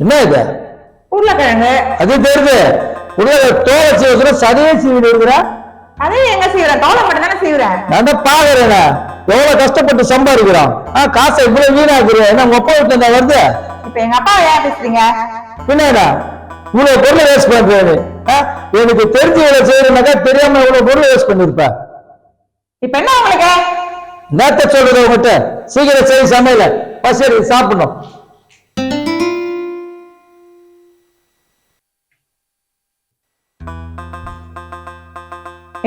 என்ன இது? உருளைக்கிழங்கு. அது தெரியுது. தோலை செய்ய சதையே சீவிட்டு இருக்கிறா. அதே எங்க செய்யறேன்? தோலை மட்டும் தானே செய்யறேன். நான் தான் பாக்குறேன் எவ்வளவு கஷ்டப்பட்டு சம்பாதிக்கிறோம். காசை இவ்வளவு வீணாக்குறேன். என்ன உங்க அப்பா வீட்டுல இருந்தா வருது? இப்ப எங்க அப்பா ஏன் பேசுறீங்க? பின்னா இவ்வளவு பொருள் வேஸ்ட் பண்றேன்னு எனக்கு தெரிஞ்சு இவ்வளவு செய்யறேன்னாக்கா தெரியாம இவ்வளவு பொருள் வேஸ்ட் பண்ணிருப்ப. இப்ப என்ன உங்களுக்கு நேத்த சொல்றது உங்ககிட்ட சீக்கிரம் செய்ய சமையல பசி சாப்பிடணும்.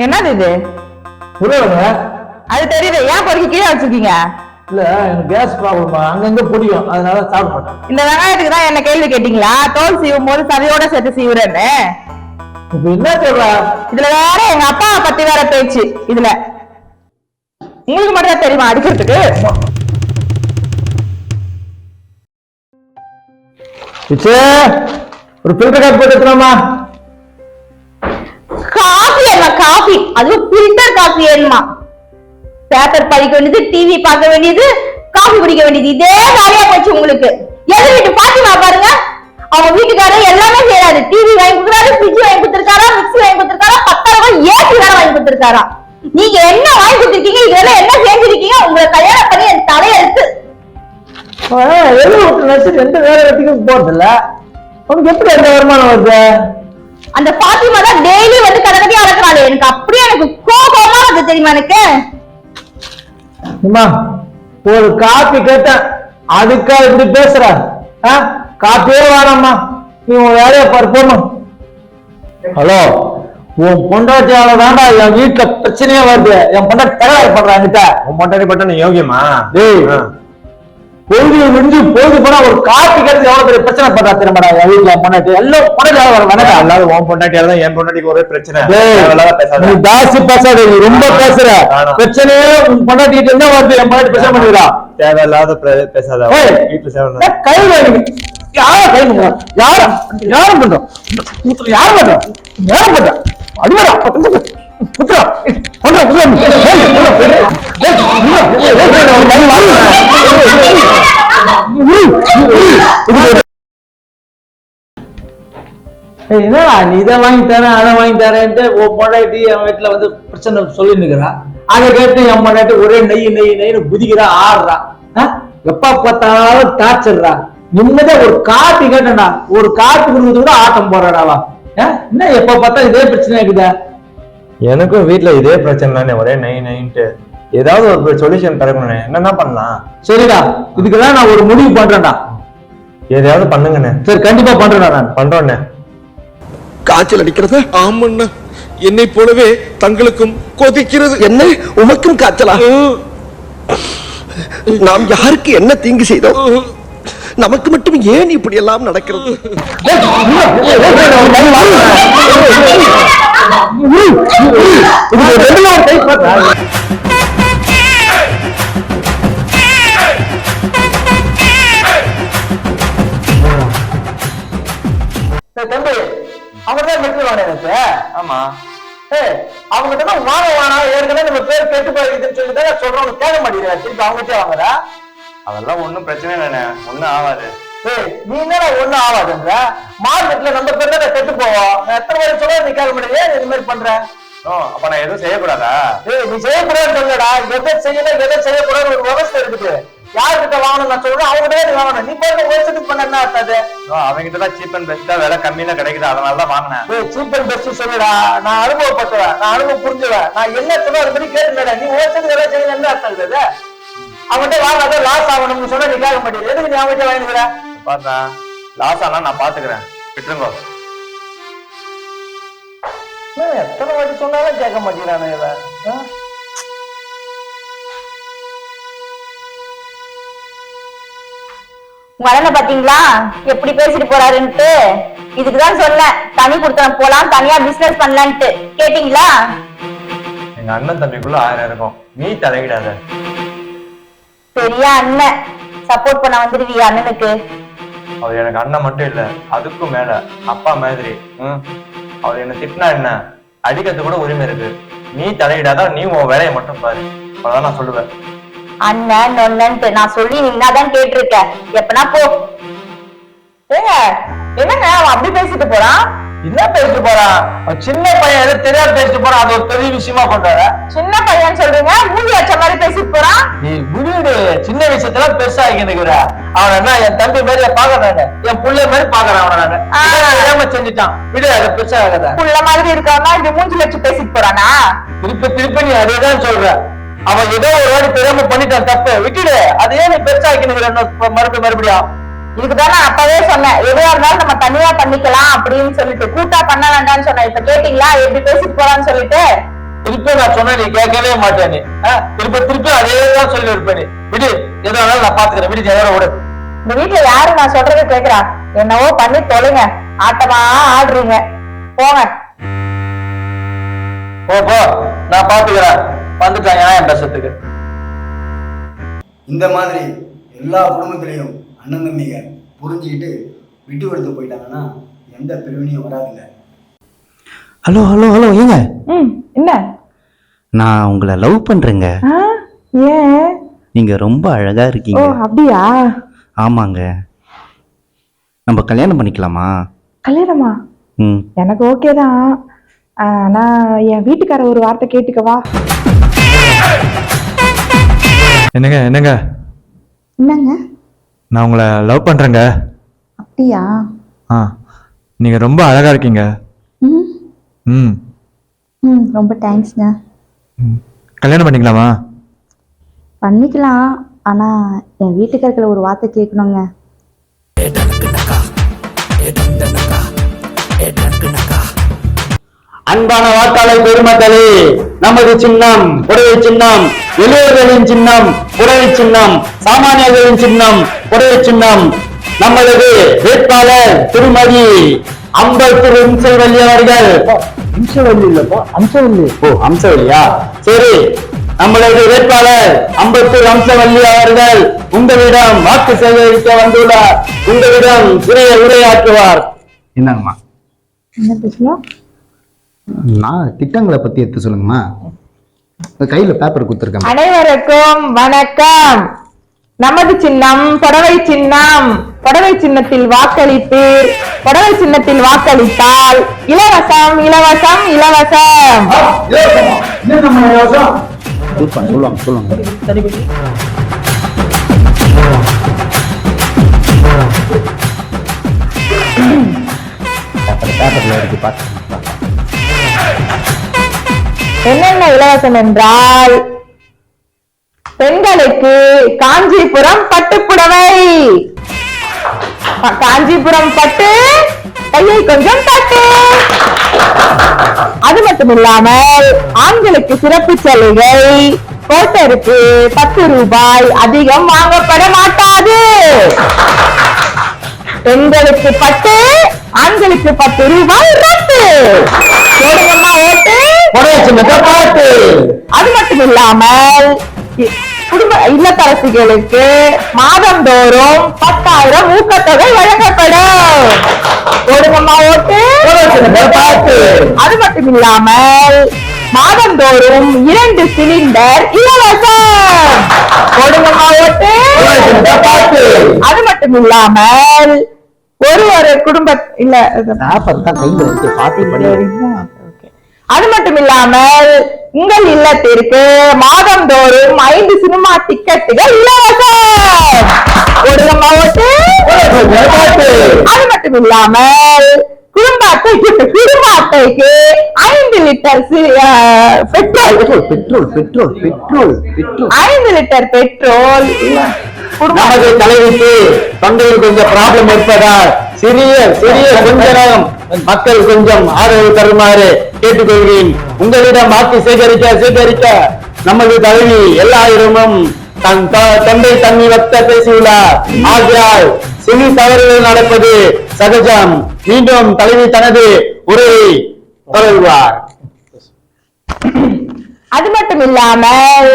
என்னது இது? உருளைங்க. அது தெரியுது. ஏன் பொறுக்கி கீழே வச்சிருக்கீங்க? இல்ல எனக்கு கேஸ் ப்ராப்ளமா அங்கங்க பிடிக்கும், அதனால சாப்பிட மாட்டேன். இந்த வெங்காயத்துக்கு தான் என்ன கேள்வி கேட்டீங்களா? தோல் சீவும் போது சதையோட சேர்த்து சீவுறேன்னு. இப்ப என்ன சொல்ற? இதுல வேற எங்க அப்பாவை பத்தி வேற பேச்சு. இதுல உங்களுக்கு மட்டும் தான் தெரியுமா அடிக்கிறதுக்கு? ஒரு ஃபில்டர் காப்பி போட்டு எடுத்துலாமா? காஃபி என்ன காஃபி? அதுவும் ஃபில்டர் காஃபி வேணுமா? பேப்பர் படிக்க வேண்டியது, டிவி பார்க்க வேண்டியது, காஃபி குடிக்க வேண்டியது, இதே வேலையா போச்சு உங்களுக்கு. எது வீட்டு பாத்திமா பாருங்க, அவங்க வீட்டுக்காரர் எல்லாமே செய்யறாரு. டிவி வாங்கி கொடுக்குறாரு, ஃப்ரிட்ஜ் வாங்கி கொடுத்திருக்காரா, மிக்ஸி வாங்கி கொடுத்திருக்காரா, 10,000 ஏசி வேற வாங்கி கொடுத்திருக்காரா. நீங்க என்ன வாங்கி கொடுத்திருக்கீங்க? இதெல்லாம் என்ன செஞ்சிருக்கீங்க? உங்களை கல்யாணம் பண்ணி என் தலையெழுத்து. எந்த வேலை வெட்டிக்கும் போறது இல்ல, உனக்கு எப்படி எந்த வருமானம் வருது? அந்த பாத்திமா தான் டெய்லி வந்து கதகட்டி அடக்குறாள். எனக்கு அப்படியே எனக்கு கோபமா வந்து தெரியுமா? எனக்கு ஒரு காப்பி கேட்டேன், அதுக்கா இப்படி பேசுற? காப்பியே வேணாம்மா, நீ உன் வேலையை பார்ப்போமா? ஹலோ, உன் பொண்டாட்டியால தாண்டா என் வீட்டுல பிரச்சனையே வருது. என் பொண்டாட்டி தகராறு பண்றாங்க. உன் பொண்டாட்டி பட்ட நீ யோகியமா? பொழுது முடிஞ்சு பொழுது போனா ஒரு காப்பி கேட்டு எவ்வளவு பெரிய பிரச்சனை பண்றா தெரியுமாடா என் வீட்டுல பொண்டாட்டி. எல்லாம் பொண்டாட்டி அல்லாத உன் பொண்டாட்டியால தான் என் பொண்டாட்டிக்கு ஒரே பிரச்சனை. நீ ஜாஸ்தி பேசாத, நீ ரொம்ப பேசுற. பிரச்சனையே உன் பொண்டாட்டி கிட்ட என்ன வருது? என் பொண்டாட்டி பிரச்சனை பண்ணிடுறா. தேவையில்லாத பேசாத. வீட்டுல சேவை கை யாரும் கை யாரும் யாரும் பண்றோம் யாரும் பண்றோம் யாரும் பண்றோம் அடிவரா புத்திரா என்னடா நீ இதை வாங்கி தரேன் அதை வாங்கி தரேன்ட்டு உன் பொண்டாட்டி என் வீட்டுல வந்து பிரச்சனை சொல்லி நிக்கிறா. அதை கேட்டு என் பொண்டாட்டி ஒரே நெய் நெய் நெய்னு குதிக்கிறா, ஆடுறா. எப்ப பார்த்தாலும் டார்ச்சர்றா. நிம்மதியா ஒரு காப்பி கேட்டா, ஒரு காப்பி குடும்பத்து கூட ஆட்டம் போறாடாவா. என்ன எப்ப பார்த்தா இதே பிரச்சனை இருக்குதா? எனக்கும் வீட்டுல இதே பிரச்சனை தானே, ஒரே நை நைன்ட்டு. ஏதாவது ஒரு சொல்யூஷன் கிடைக்கணும். என்னன்னா பண்ணலாம்? சரிடா, இதுக்கெல்லாம் நான் ஒரு முடிவு பண்றேன்டா. எதையாவது பண்ணுங்கண்ணே. சரி, கண்டிப்பா பண்றேன்டா. நான் பண்றோண்ணே. காய்ச்சல் அடிக்கிறது? ஆமண்ணா, என்னை போலவே தங்களுக்கும் கொதிக்கிறது. என்ன உமக்கும் காய்ச்சலா? நாம் யாருக்கு என்ன தீங்கு செய்தோம்? நமக்கு மட்டும் ஏன் இப்படி எல்லாம் நடக்கிறது? தம்பி, அவங்கதான் மெட்ருவானே எனக்கு. ஆமா, அவங்க வாங்க வானா ஏற்கனவே நம்ம பேர் கெட்டு போயிருக்குன்னு சொல்லிதான் சொல்றோம். கேட்க மாட்டேங்கிறா, திருப்பி அவங்ககிட்ட வாங்குறா. அதெல்லாம் ஒண்ணும் பிரச்சனை இல்லைண்ணே, ஒண்ணும் ஆகாது. நீ என்ன ஒண்ணும் ஆகாதுன்ற? மார்க்கெட்ல நம்ம பேர் தான் கெட்டு போவோம். எத்தனை பேர் சொல்ல நீ கேட்க மாட்டேங்க. இது மாதிரி பண்ற. அப்ப நான் எதுவும் செய்யக்கூடாதா? நீ செய்யக்கூடாதுன்னு சொல்லடா. எதை செய்யணும் எதை செய்யக்கூடாது ஒரு விவசாயம் இருக்குது. யாருக்கிட்ட வாங்கணும் நான் சொல்றேன், அவங்ககிட்ட நீ வாங்கணும். நீ போய் வருஷத்துக்கு பண்ண என்ன ஆகாது? அவங்க தான் சீப் அண்ட் பெஸ்டா விலை கம்மியில கிடைக்குது, அதனாலதான் வாங்கினேன். சீப் அண்ட் பெஸ்ட் சொல்லுடா. நான் அனுபவப்பட்டுவேன், நான் அனுபவம் புரிஞ்சுவேன். நான் என்ன சொல்ல அது படி கேட்டுடா. நீ வருஷத்துக்கு எல்லாம் செய்யணும் என்ன அர்த்தம் இருக்குது? அவங்ககிட்ட வாங்காத லாஸ் ஆகணும்னு சொன்னா நீ கேட்க மாட்டேங்குது. எதுக்கு நீ அவங்ககிட்ட வாங்கிக்கிற? பார்த்தா லாஸ் ஆனா நான் பாத்துக்கிறேன், விட்டுருங்க. எத்தனை வாட்டி சொன்னாலும் கேட்க மாட்டேங்கிறானே இவன். உங்க அண்ணனை பாத்தீங்களா எப்படி பேசிட்டு போறாருன்ட்டு? இதுக்குதான் சொல்ல தனி கொடுத்தன போலாம், தனியா பிசினஸ் பண்ணலான்ட்டு. கேட்டீங்களா? எங்க அண்ணன் தம்பிக்குள்ள 1000 இருக்கும், நீ தலையிடாத. பெரிய அண்ணன் சப்போர்ட் பண்ண வந்துருவியா அண்ணனுக்கு? அவர் எனக்கு அண்ணன் மட்டும் இல்ல, அதுக்கும் மேல அப்பா மாதிரி. அவர் என்ன திட்டினா என்ன, அடிக்கிறது கூட உரிமை இருக்கு. நீ தலையிடாத, நீ உன் வேலையை மட்டும் பாரு. அதான் நான் சொல்லுவேன். அண்ணன் நொன்னன்ட்டு நான் சொல்லி நின்னாதான் கேட்டிருக்க. எப்பனா போ. ஏங்க என்னங்க அவன் அப்படி பேசிட்டு போறான்? என்ன பேசிட்டு போறான்? சின்ன பையன் எது தெரியாது பேசிட்டு போறான், அது ஒரு பெரிய விஷயமா கொண்டாட. சின்ன பையன் சொல்றீங்க, மூஞ்சி வச்ச மாதிரி பேசிட்டு போறான். நீ விடு, சின்ன விஷயத்துல பெருசா ஆகிக்கிற. அவன் என்ன என் தம்பி மாதிரி பாக்குறாங்க, என் புள்ள மாதிரி பாக்குறான். அவனை நானு செஞ்சுட்டான், விடு, அதை பெருசா ஆகாத. புள்ள மாதிரி இருக்கான்னா இது மூஞ்சி வச்சு பேசிட்டு போறானா? திருப்பி நீ அதேதான் சொல்ற. அவன் ஏதோ ஒரு வாட்டி தெரியாம பண்ணிட்டான், தப்பு, விட்டுடு. அது ஏன் நீ பெருசா ஆக்கினுங்கிற மறுபடியும்? இதுக்குதான் நான் அப்பவே சொன்னேன், எதுவா இருந்தாலும் நம்ம தனியா பண்ணிக்கலாம் அப்படின்னு சொல்லிட்டு, கூட்டா பண்ண வேண்டாம்னு சொன்னேன். இப்ப கேட்டீங்களா எப்படி பேசிட்டு போறான்னு சொல்லிட்டு? திருப்பி நான் சொன்ன நீ கேட்கவே மாட்டேன். நீ திருப்பி அதேதான் சொல்லி இருப்ப. நீ விடு, எதோ நான் பாத்துக்கிறேன், விடு, எதோ விடு. இந்த வீட்டுல யாரு நான் சொல்றதை கேக்குறா? என்னவோ பண்ணி தொலைங்க, ஆட்டமா ஆடுறீங்க, போங்க. போ, நான் பாத்துக்கிறேன். வந்துட்டாங்க என் பேசுறதுக்கு. இந்த மாதிரி எல்லா குடும்பத்திலையும் அண்ணன் தம்பிங்க புரிஞ்சுக்கிட்டு விட்டு கொடுத்து போயிட்டாங்கன்னா எந்த பிரிவினையும் வராதுங்க. ஹலோ ஹலோ ஹலோ ஏங்க, என்ன? நான் உங்களை லவ் பண்றேங்க. ஏன்? நீங்க ரொம்ப அழகா இருக்கீங்க. அப்படியா? ஆமாங்க, நம்ம கல்யாணம் பண்ணிக்கலாமா? கல்யாணமா? எனக்கு ஓகே தான். நான் என் வீட்டுக்கார ஒரு வார்த்தை கேட்டுக்கவா? என்னங்க என்னங்க? நான் உங்களை லவ் பண்றேங்க. அப்படியா? நீங்க ரொம்ப அழகா இருக்கீங்க. ரொம்ப தேங்க்ஸ்ங்க. கல்யாணம் பண்ணிக்கலாமா? பண்ணிக்கலாம், ஆனா என் வீட்டுக்காரத்துல ஒரு வார்த்தை கேட்கணுங்க. அன்பான வாக்காளர் பெருமக்களே, நமது சின்னம் புடவை சின்னம், எளியவர்களின் சின்னம் புடவை சின்னம், சாமானியர்களின் சின்னம் புடவை சின்னம். நமது வேட்பாளர் திருமதி அம்பத்தூர் அம்சவல்லி அவர்கள். அம்சவல்லி இல்லப்பா, அம்சவல்லி. அம்சவல்லியா? சரி, நம்மளது வேட்பாளர் அம்பத்தூர் அம்சவல்லி அவர்கள் உங்களிடம் வாக்கு சேகரிக்க வந்துள்ளார். உங்களிடம் சிறிய உரையாற்றுவார். என்னங்கம்மா? என்ன பேசலாம்? நான் திட்டங்களை பத்தி எடுத்து சொல்லுங்கம்மா. கையில பேப்பர் கொடுத்துருக்கேன். அனைவருக்கும் வணக்கம். நமது சின்னம் புடவை சின்னம். புடவை சின்னத்தில் வாக்களித்து, புடவை சின்னத்தில் வாக்களித்தால் இலவசம் இலவசம் இலவசம். சொல்லுவாங்க. பேப்பர்ல இருக்கு, பார்த்து. என்னென்ன இலவசம் என்றால், பெண்களுக்கு காஞ்சிபுரம் பட்டுப்புடவை, காஞ்சிபுரம் பட்டு, கையை கொஞ்சம் தட்டு. அது மட்டும் இல்லாமல் ஆண்களுக்கு சிறப்பு சலுகை, கோட்டருக்கு 10 ரூபாய் அதிகம் வாங்கப்பட மாட்டாது. பெண்களுக்கு பட்டு, ஆண்களுக்கு 10 ரூபாய் ரத்து. போடுங்கம்மா ஓட்டு. அது மட்டும் இல்லாமல் குடும்ப இல்லத்தரசிகளுக்கு மாதந்தோறும் 10,000 ஊக்கத்தொகை வழங்கப்படும். போடுங்கம்மா ஓட்டு. அது மட்டும் இல்லாமல் மாதந்தோறும் 2 சிலிண்டர் இலவசம். போடுங்கம்மா ஓட்டு. அது மட்டும் இல்லாமல் ஒரு குடும்ப இல்ல அது மட்டும் இல்லாமல் உங்கள் இல்லத்திற்கு மாதந்தோறும் 5 சினிமா டிக்கெட்டுகள் இலவசம். போடுங்கம்மா ஓட்டு. அது மட்டும் இல்லாமல் குடும்ப அட்டைக்கு 5 லிட்டர் பெட்ரோல் 5 லிட்டர் பெட்ரோல். நமது தலைவிக்கு தொண்டையில் கொஞ்சம் ப்ராப்ளம் இருப்பதால் சிறிய கொஞ்ச நேரம் மக்கள் கொஞ்சம் ஆதரவு தருமாறு கேட்டுக்கொள்கிறேன். உங்களிடம் வாக்கு சேகரிக்க நமது தலைவி எல்லா இடமும் தொண்டை தண்ணி வத்த பேசியுள்ளார். ஆகையால் சிறு தவறுகள் நடப்பது சகஜம். மீண்டும் தலைவி தனது உரையை தொடர்வார். அது மட்டும் இல்லாமல்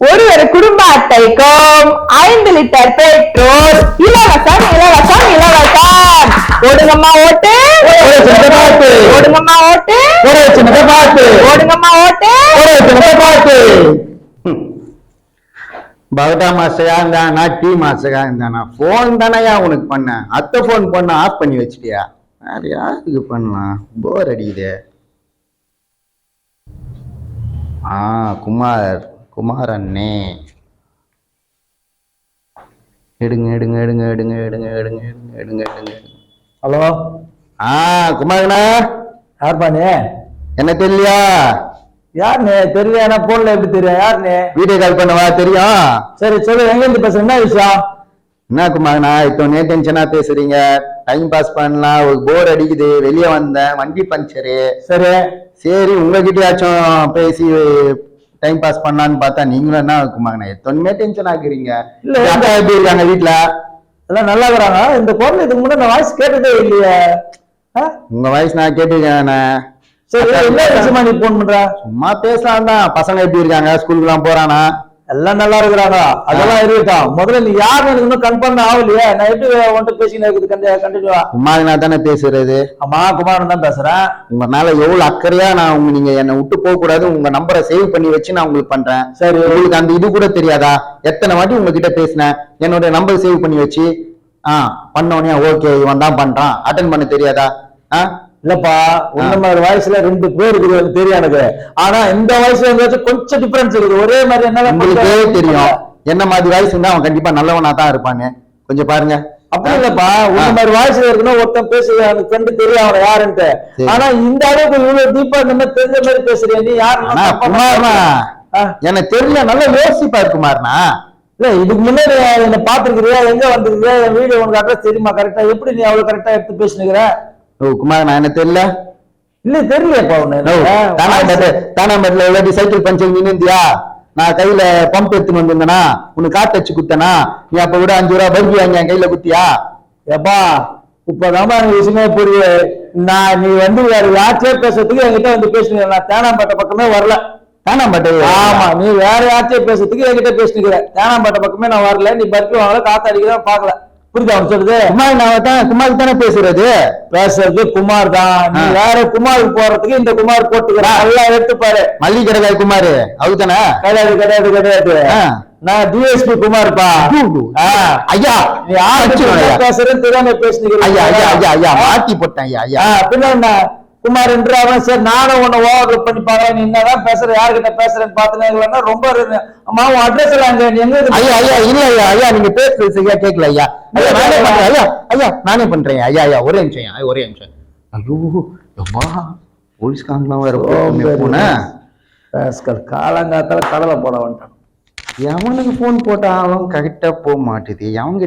ஒரு குடும்ப அட்டைக்கும் 5 லிட்டர் பெட்ரோல் இலவசம் இலவசம் இலவசம். ஓடுங்கம்மா ஓட்டு. ஓடுங்கம்மா ஓட்டு. ஓடுங்கம்மா ஓட்டு. பரோட்டா மாஸ்டரா இருந்தானா டீ மாஸ்டரா இருந்தானா ஃபோன் தானயா உனக்கு பண்ணேன். அத்தை ஃபோன் பண்ண ஆஃப் பண்ணி வச்சிட்டியா? வேற யாருக்கு பண்ணலாம்? போர் அடிக்குது. குமார் அண்ணே எடுங்க எடுங்க எடுங்க எடுங்க எடுங்க எடுங்க எடுங்க எடுங்க எடுங்க. ஹலோ குமாரண்ணா யாருப்பா நீ? என்ன தெரியலையா? யாருண்ணே? தெரியல. போன்ல எப்படி தெரியும்? யாருண்ணே? வீடியோ கால் பண்ணவா தெரியும்? சரி சொல்லு, எங்க இருந்து பேசுற? என்ன விஷயம்? என்ன குமாரண்ணா இப்போ டென்ஷனா பேசுறீங்க? டைம் பாஸ் பண்ணலாம், ஒரு போர் அடிக்குது, வெளியே வந்தேன், வண்டி பஞ்சரு. சரி உங்ககிட்டயாச்சும் பேசி டைம் பாஸ் பண்ணலான்னு பார்த்தா நீங்களும் என்ன குமாரண்ணா எத்தனையுமே டென்ஷன் ஆக்குறீங்க. இல்ல எப்படி இருக்காங்க வீட்டுல? எல்லாம் நல்லா இருக்கிறாங்க. இந்த குரல் இதுக்கு முன்னாடி நான் வாய்ஸ் கேட்டதே இல்லையே. உங்க வாய்ஸ் நான் கேட்டிருக்கேன். சரி, என்ன விஷயமா நீ போன் பண்ற? சும்மா பேசலாம் தான். பசங்க எப்படி இருக்காங்க? ஸ்கூலுக்கு எல்லாம் போறானா? எல்லாம் நல்லா இருக்கிறாங்க. அதெல்லாம் இருக்கட்டும். முதல்ல நீ யாருன்னு எனக்கு இன்னும் கன்ஃபார்ம் ஆகலையே. நான் எப்படி உன்கிட்ட பேசினு இருக்குது? கண்டிப்பா குமாரனா தானே பேசுறது? ஆமா, குமாரன் தான் பேசுறேன். உங்க மேல எவ்வளவு அக்கறையா நான் நீங்க என்னை விட்டு போக கூடாது, உங்க நம்பரை சேவ் பண்ணி வச்சு நான் உங்களுக்கு பண்றேன். சரி, உங்களுக்கு அந்த இது கூட தெரியாதா? எத்தனை வாட்டி உங்ககிட்ட பேசினேன், என்னோட நம்பர் சேவ் பண்ணி வச்சு பண்ணோடனே ஓகே இவன் தான் பண்றான் அட்டன் பண்ண தெரியாதா? இல்லப்பா, உன்ன மாதிரி வயசுல 2 பேர் இருக்குது தெரியும் எனக்கு. ஆனா இந்த வயசுல இருந்தாச்சும் கொஞ்சம் டிஃபரன்ஸ் இருக்குது. ஒரே மாதிரி என்ன உங்களுக்கே தெரியும். என்ன மாதிரி வயசு இருந்தா அவன் கண்டிப்பா நல்லவனா தான் இருப்பான்னு கொஞ்சம் பாருங்க. அப்படி இல்லப்பா, உன்ன மாதிரி வயசுல இருக்கணும் ஒருத்தன் பேசுற எனக்கு ஃப்ரெண்டு தெரியும் அவனை யாருன்ட்டு. ஆனா இந்த அளவுக்கு இவ்வளவு டீப்பா இந்த மாதிரி தெரிஞ்ச மாதிரி பேசுறியா நீ? யாருன்னா குமார்னா எனக்கு தெரியல, நல்லா யோசிப்பாரு குமார்னா. இல்ல இதுக்கு முன்னாடி என்ன பாத்துருக்கிறியா? எங்க வந்திருக்கியா? என் வீடு உனக்கு அட்ரஸ் தெரியுமா கரெக்டா? எப்படி நீ அவ்வளவு கரெக்டா எடுத்து பேசுனுக்கிற? குமார் நான் என்ன தெரியல? இல்ல தெரியலையாப்பா உன்ன. தானாம்பேட்டில் எவ்வளவு சைக்கிள் பஞ்சர் நின்னுந்தியா? நான் கையில பம்ப் எடுத்துன்னு வந்திருந்தேனா? உனக்கு காத்து வச்சு குத்தனா? நீ அப்ப கூட 5 ரூபா பல்பு வாங்கி என் கையில குத்தியா? எப்பா இப்பதான்பா எனக்கு விஷயமே புரியுது. நீ வந்து வேற யாச்சே பேசுறதுக்கு என்கிட்ட வந்து பேசுனீங்க. நான் தேனாம்பேட்டை பக்கமே வரல. தேனாம்பேட்டை? ஆமா, நீ வேற யாச்சே பேசுறதுக்கு என்கிட்ட பேசினுக்கிற. தேனாம்பேட்டை பக்கமே நான் வரல. நீ பர்ஃபி வாங்கல, காத்து அடிக்கிறேன் பாக்கல. புரியுதா அவன் சொல்றது? குமார் தானே பேசுறது குமார் தான். நீ வேற குமாருக்கு போறதுக்கு இந்த குமார் போட்டுக்கிறான். நல்லா எடுத்து பாரு. மல்லிகை கடைக்காய் குமார் அவரு தானே? கிடையாது. நான் டிஎஸ்பி குமார்ப்பா. ஐயா நீ யாரு பேசுறேன்னு தெரியாம பேசுனீங்க. ஐயா ஐயா ஐயா ஐயா மாட்டி போட்டேன் ஐயா ஐயா. பின்ன என்ன குமார் என்று அவன் சரி நானும் உன்னை ஓவர் பண்ணி பாக்குறேன். நீ என்னதான் பேசுற, யாருக்கிட்ட பேசுறேன்னு பாத்துனா ரொம்ப அம்மா உன் அட்ரஸ் எல்லாம் அங்க எங்க? ஐயா ஐயா இல்ல ஐயா ஐயா நீங்க பேசுறது சரியா கேட்கல ஐயா. ஐயா நானே பண்றேன். ஐயா ஐயா நானே பண்றேன். ஐயா ஐயா ஒரே நிமிஷம் ஐயா, ஒரே நிமிஷம். ஐயோ அம்மா போலீஸ்காரங்களாம் வேற போனேன். காலங்காத்தால கடலை போட வந்துட்டான். எவனுக்கு போன் போட்டா அவன் கரெக்டா போக மாட்டுது. அவங்க